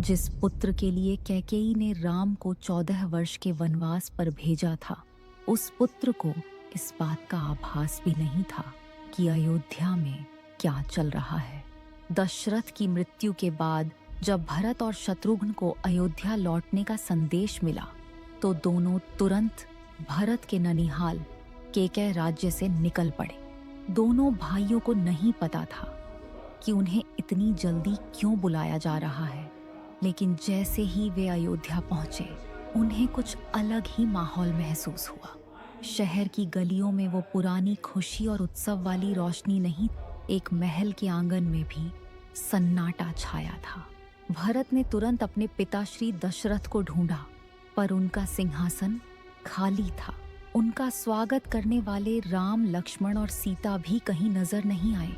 जिस पुत्र के लिए कैकेयी ने राम को 14 वर्ष के वनवास पर भेजा था, उस पुत्र को इस बात का आभास भी नहीं था कि अयोध्या में क्या चल रहा है। दशरथ की मृत्यु के बाद जब भरत और शत्रुघ्न को अयोध्या लौटने का संदेश मिला, तो दोनों तुरंत भरत के ननिहाल केकय राज्य से निकल पड़े। दोनों भाइयों को नहीं पता था कि उन्हें इतनी जल्दी क्यों बुलाया जा रहा है, लेकिन जैसे ही वे अयोध्या पहुंचे, उन्हें कुछ अलग ही माहौल महसूस हुआ। शहर की गलियों में वो पुरानी खुशी और उत्सव वाली रोशनी नहीं, एक महल के आंगन में भी सन्नाटा छाया था। भरत ने तुरंत अपने पिता श्री दशरथ को ढूंढा, पर उनका सिंहासन खाली था। उनका स्वागत करने वाले राम, लक्ष्मण और सीता भी कहीं नजर नहीं आए।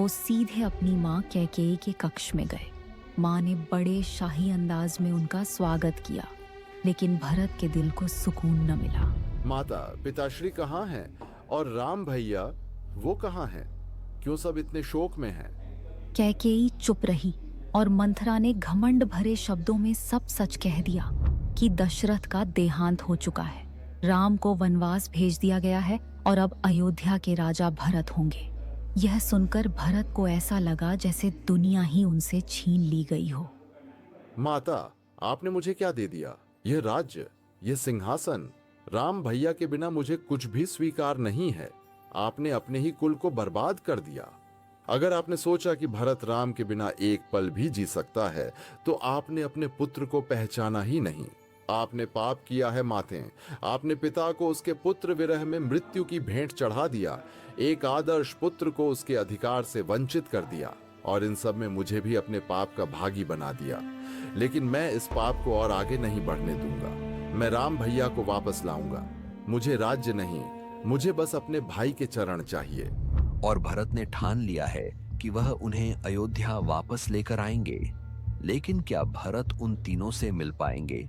वो सीधे अपनी माँ कैकेयी के कक्ष में गए। माँ ने बड़े शाही अंदाज में उनका स्वागत किया, लेकिन भरत के दिल को सुकून न मिला। माता, पिताश्री कहाँ हैं? और राम भैया वो कहाँ हैं? क्यों सब इतने शोक में हैं? कैकेयी चुप रही और मंथरा ने घमंड भरे शब्दों में सब सच कह दिया कि दशरथ का देहांत हो चुका है, राम को वनवास भेज दिया गया है और अब अयोध्या के राजा भरत होंगे। यह सुनकर भरत को ऐसा लगा जैसे दुनिया ही उनसे छीन ली गई हो। माता, आपने मुझे क्या दे दिया? यह राज्य, यह सिंहासन, राम भैया के बिना मुझे कुछ भी स्वीकार नहीं है। आपने अपने ही कुल को बर्बाद कर दिया। अगर आपने सोचा कि भरत राम के बिना एक पल भी जी सकता है, तो आपने अपने पुत्र को पहचाना ही नहीं। आपने पाप किया है माते। आपने पिता को उसके पुत्र विरह में मृत्यु की भेंट चढ़ा दिया, एक आदर्श पुत्र को उसके अधिकार से वंचित कर दिया, और इन सब में मुझे भी अपने पाप का भागी बना दिया। लेकिन मैं इस पाप को और आगे नहीं बढ़ने दूंगा। मैं राम भैया को वापस लाऊंगा। मुझे राज्य नहीं, मुझे बस अपने भाई के चरण चाहिए। और भरत ने ठान लिया है कि वह उन्हें अयोध्या वापस लेकर आएंगे। लेकिन क्या भरत उन तीनों से मिल पाएंगे?